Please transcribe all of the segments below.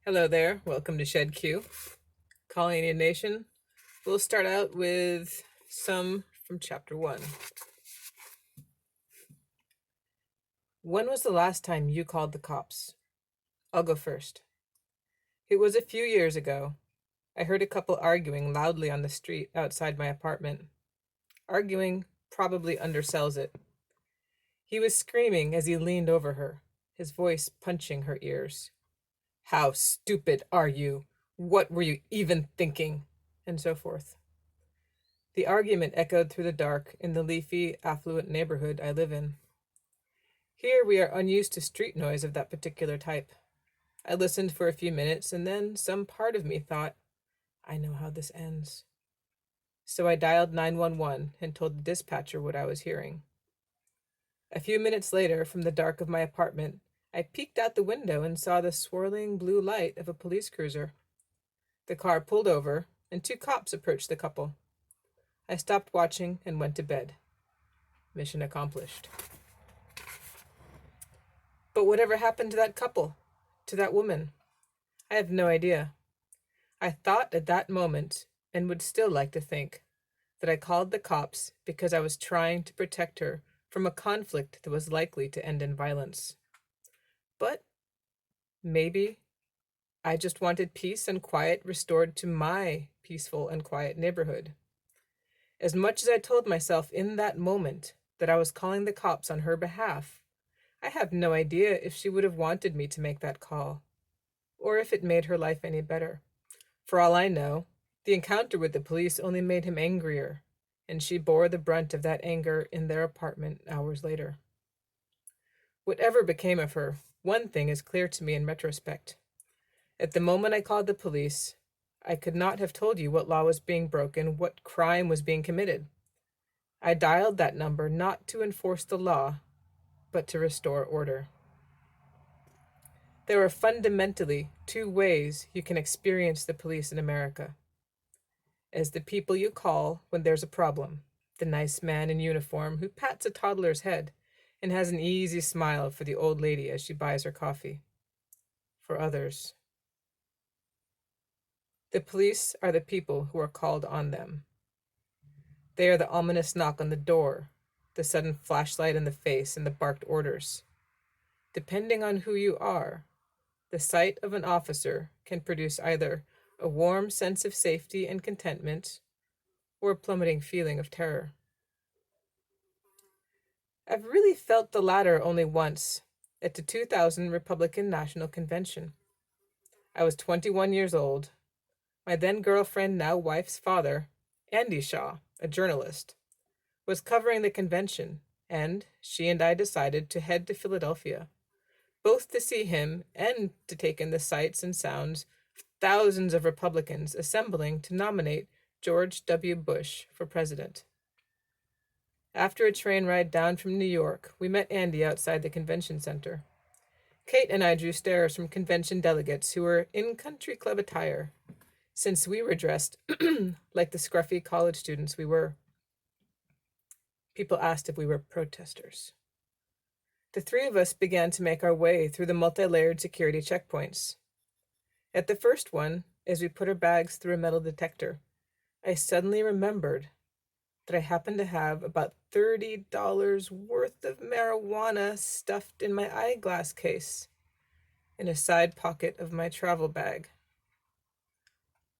Hello there. Welcome to Shed Q, Colony Nation. We'll start out with some from Chapter 1. When was the last time you called the cops? I'll go first. It was a few years ago. I heard a couple arguing loudly on the street outside my apartment. Arguing probably undersells it. He was screaming as he leaned over her, his voice punching her ears. How stupid are you? What were you even thinking? And so forth. The argument echoed through the dark in the leafy, affluent neighborhood I live in. Here we are unused to street noise of that particular type. I listened for a few minutes, and then some part of me thought, I know how this ends. So I dialed 911 and told the dispatcher what I was hearing. A few minutes later, from the dark of my apartment, I peeked out the window and saw the swirling blue light of a police cruiser. The car pulled over, and two cops approached the couple. I stopped watching and went to bed. Mission accomplished. But whatever happened to that couple? To that woman? I have no idea. I thought at that moment, and would still like to think, that I called the cops because I was trying to protect her from a conflict that was likely to end in violence. But maybe I just wanted peace and quiet restored to my peaceful and quiet neighborhood. As much as I told myself in that moment that I was calling the cops on her behalf, I have no idea if she would have wanted me to make that call, or if it made her life any better. For all I know, the encounter with the police only made him angrier, and she bore the brunt of that anger in their apartment hours later. Whatever became of her, one thing is clear to me in retrospect. At the moment I called the police, I could not have told you what law was being broken, what crime was being committed. I dialed that number not to enforce the law, but to restore order. There are fundamentally two ways you can experience the police in America. As the people you call when there's a problem, the nice man in uniform who pats a toddler's head and has an easy smile for the old lady as she buys her coffee. For others, the police are the people who are called on them. They are the ominous knock on the door, the sudden flashlight in the face, and the barked orders. Depending on who you are, the sight of an officer can produce either a warm sense of safety and contentment or a plummeting feeling of terror. I've really felt the latter only once, at the 2000 Republican National Convention. I was 21 years old. My then girlfriend, now wife's father, Andy Shaw, a journalist, was covering the convention, and she and I decided to head to Philadelphia, both to see him and to take in the sights and sounds of thousands of Republicans assembling to nominate George W. Bush for president. After a train ride down from New York, we met Andy outside the convention center. Kate and I drew stares from convention delegates who were in country club attire, since we were dressed like the scruffy college students we were. People asked if we were protesters. The three of us began to make our way through the multi-layered security checkpoints. At the first one, as we put our bags through a metal detector, I suddenly remembered that I happened to have about $30 worth of marijuana stuffed in my eyeglass case in a side pocket of my travel bag.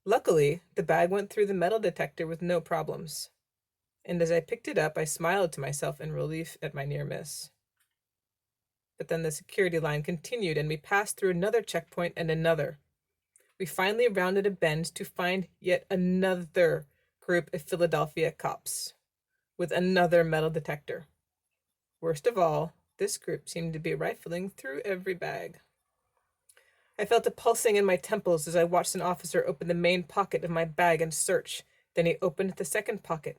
Luckily, the bag went through the metal detector with no problems, and as I picked it up, I smiled to myself in relief at my near miss. But then the security line continued, and we passed through another checkpoint and another. We finally rounded a bend to find yet another group of Philadelphia cops with another metal detector. Worst of all, this group seemed to be rifling through every bag. I felt a pulsing in my temples as I watched an officer open the main pocket of my bag and search. Then he opened the second pocket,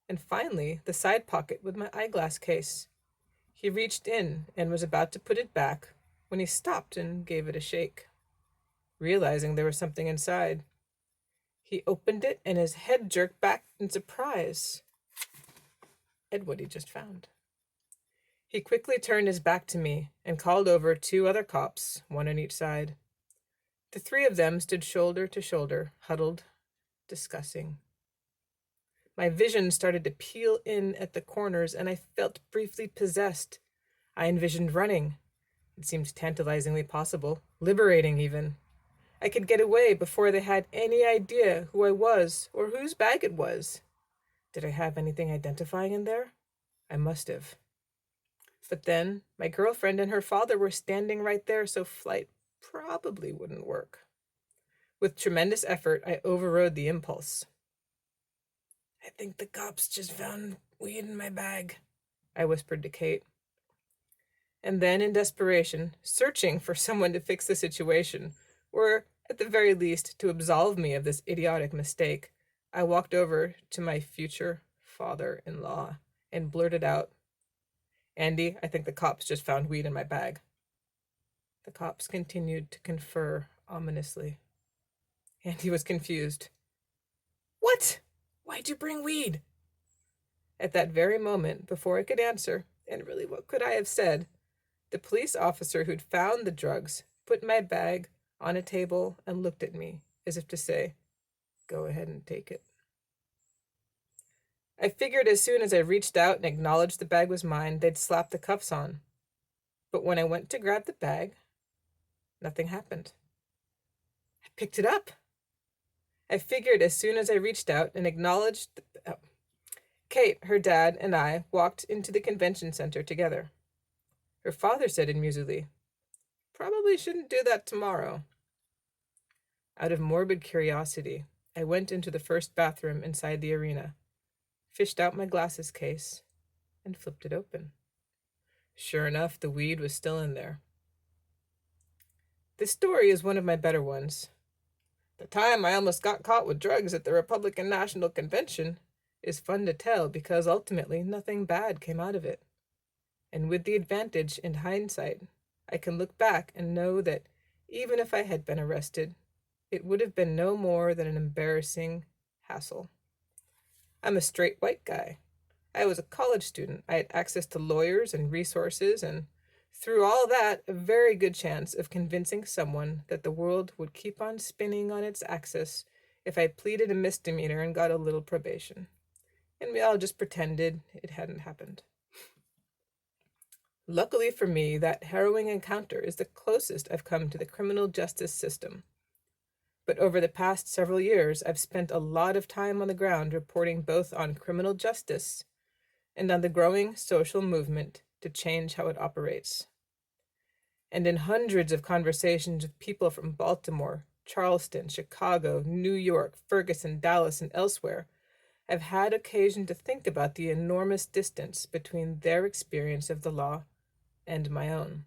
and finally the side pocket with my eyeglass case. He reached in and was about to put it back when he stopped and gave it a shake. Realizing there was something inside, he opened it and his head jerked back in surprise at what he just found. He quickly turned his back to me and called over two other cops, one on each side. The three of them stood shoulder to shoulder, huddled, discussing. My vision started to peel in at the corners, and I felt briefly possessed. I envisioned running. It seemed tantalizingly possible, liberating even. I could get away before they had any idea who I was or whose bag it was. Did I have anything identifying in there? I must have. But then, my girlfriend and her father were standing right there, so flight probably wouldn't work. With tremendous effort, I overrode the impulse. I think the cops just found weed in my bag, I whispered to Kate. And then, in desperation, searching for someone to fix the situation, or at the very least to absolve me of this idiotic mistake, I walked over to my future father-in-law and blurted out, Andy, I think the cops just found weed in my bag. The cops continued to confer ominously. Andy was confused. What? Why'd you bring weed? At that very moment, before I could answer, and really what could I have said, the police officer who'd found the drugs put my bag on a table and looked at me, as if to say, go ahead and take it. I figured as soon as I reached out and acknowledged the bag was mine, they'd slap the cuffs on. But when I went to grab the bag, nothing happened. I picked it up. I figured as soon as I reached out and acknowledged Kate, her dad, and I walked into the convention center together. Her father said amusedly, probably shouldn't do that tomorrow. Out of morbid curiosity, I went into the first bathroom inside the arena, fished out my glasses case, and flipped it open. Sure enough, the weed was still in there. This story is one of my better ones. The time I almost got caught with drugs at the Republican National Convention is fun to tell because ultimately nothing bad came out of it. And with the advantage in hindsight, I can look back and know that even if I had been arrested, it would have been no more than an embarrassing hassle. I'm a straight white guy. I was a college student. I had access to lawyers and resources, and through all that, a very good chance of convincing someone that the world would keep on spinning on its axis if I pleaded a misdemeanor and got a little probation. And we all just pretended it hadn't happened. Luckily for me, that harrowing encounter is the closest I've come to the criminal justice system. But over the past several years, I've spent a lot of time on the ground reporting both on criminal justice and on the growing social movement to change how it operates. And in hundreds of conversations with people from Baltimore, Charleston, Chicago, New York, Ferguson, Dallas, and elsewhere, I've had occasion to think about the enormous distance between their experience of the law and my own.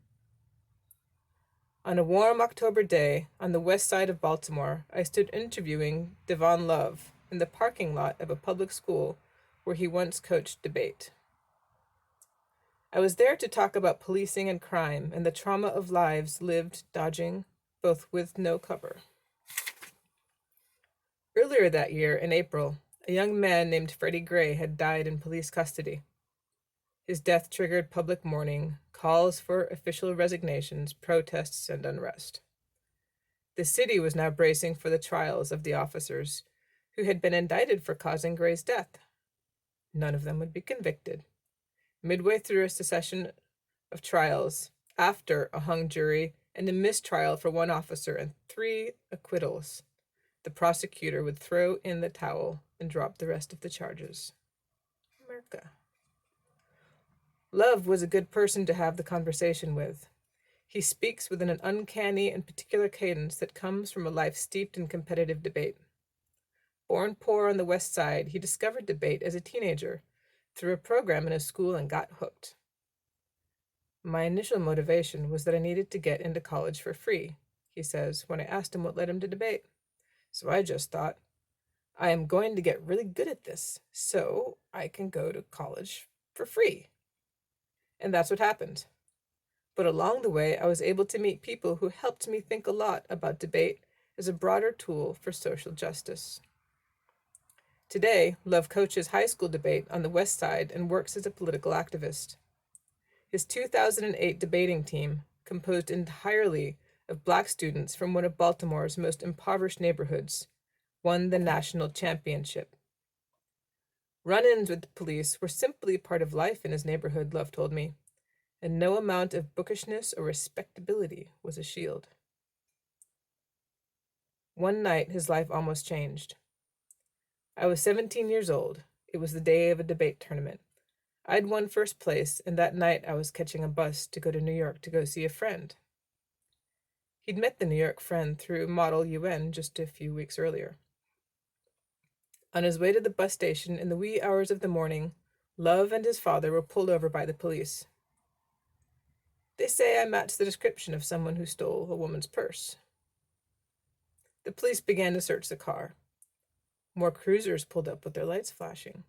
On a warm October day on the west side of Baltimore, I stood interviewing Devon Love in the parking lot of a public school where he once coached debate. I was there to talk about policing and crime and the trauma of lives lived dodging, both with no cover. Earlier that year, in April, a young man named Freddie Gray had died in police custody. His death triggered public mourning, calls for official resignations, protests, and unrest. The city was now bracing for the trials of the officers who had been indicted for causing Gray's death. None of them would be convicted. Midway through a succession of trials, after a hung jury and a mistrial for one officer and 3 acquittals, the prosecutor would throw in the towel and drop the rest of the charges. America. Love was a good person to have the conversation with. He speaks with an uncanny and particular cadence that comes from a life steeped in competitive debate. Born poor on the West Side, he discovered debate as a teenager through a program in his school and got hooked. My initial motivation was that I needed to get into college for free, he says, when I asked him what led him to debate. So I just thought, I am going to get really good at this, so I can go to college for free. And that's what happened. But along the way, I was able to meet people who helped me think a lot about debate as a broader tool for social justice. Today, Love coaches high school debate on the West Side and works as a political activist. His 2008 debating team, composed entirely of black students from one of Baltimore's most impoverished neighborhoods won the national championship. Run-ins with the police were simply part of life in his neighborhood, Love told me, and no amount of bookishness or respectability was a shield. One night, his life almost changed. I was 17 years old. It was the day of a debate tournament. I'd won first place, and that night I was catching a bus to go to New York to go see a friend. He'd met the New York friend through Model UN just a few weeks earlier. On his way to the bus station in the wee hours of the morning, Love and his father were pulled over by the police. They say I match the description of someone who stole a woman's purse. The police began to search the car. More cruisers pulled up with their lights flashing.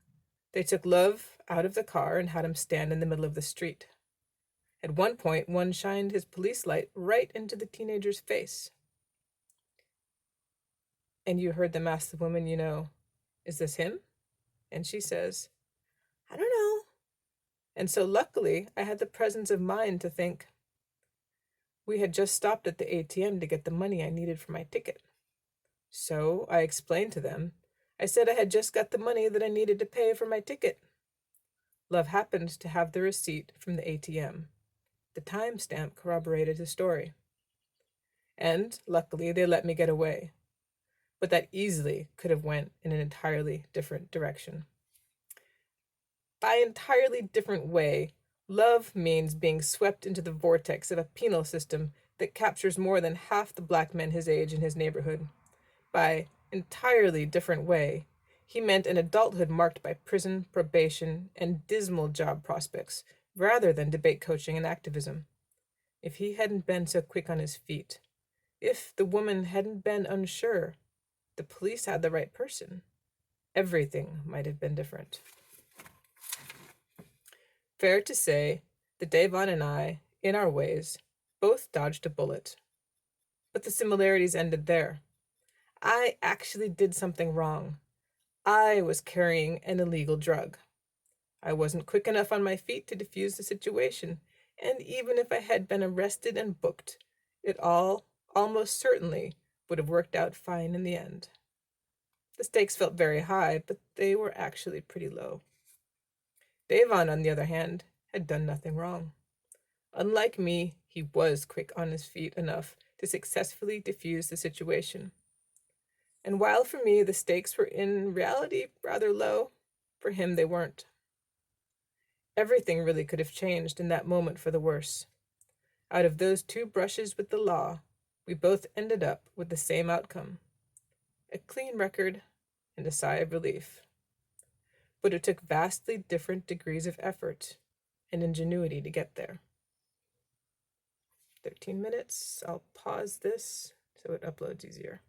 They took Love out of the car and had him stand in the middle of the street. At one point, one shined his police light right into the teenager's face. And you heard them ask the woman, is this him? And she says, I don't know. And so luckily, I had the presence of mind to think, we had just stopped at the ATM to get the money I needed for my ticket. So I explained to them, I said I had just got the money that I needed to pay for my ticket. Love happened to have the receipt from the ATM. The timestamp corroborated his story. And luckily, they let me get away. But that easily could have went in an entirely different direction. By entirely different way, love means being swept into the vortex of a penal system that captures more than half the black men his age in his neighborhood. By entirely different way, he meant an adulthood marked by prison, probation, and dismal job prospects, rather than debate coaching and activism. If he hadn't been so quick on his feet, if the woman hadn't been unsure, the police had the right person, everything might have been different. Fair to say that Davon and I, in our ways, both dodged a bullet. But the similarities ended there. I actually did something wrong. I was carrying an illegal drug. I wasn't quick enough on my feet to defuse the situation, and even if I had been arrested and booked, it all, almost certainly, would have worked out fine in the end. The stakes felt very high, but they were actually pretty low. Davon, on the other hand, had done nothing wrong. Unlike me, he was quick on his feet enough to successfully defuse the situation. And while for me the stakes were in reality rather low, for him they weren't. Everything really could have changed in that moment for the worse. Out of those two brushes with the law, we both ended up with the same outcome. A clean record and a sigh of relief. But it took vastly different degrees of effort and ingenuity to get there. 13 minutes. I'll pause this so it uploads easier.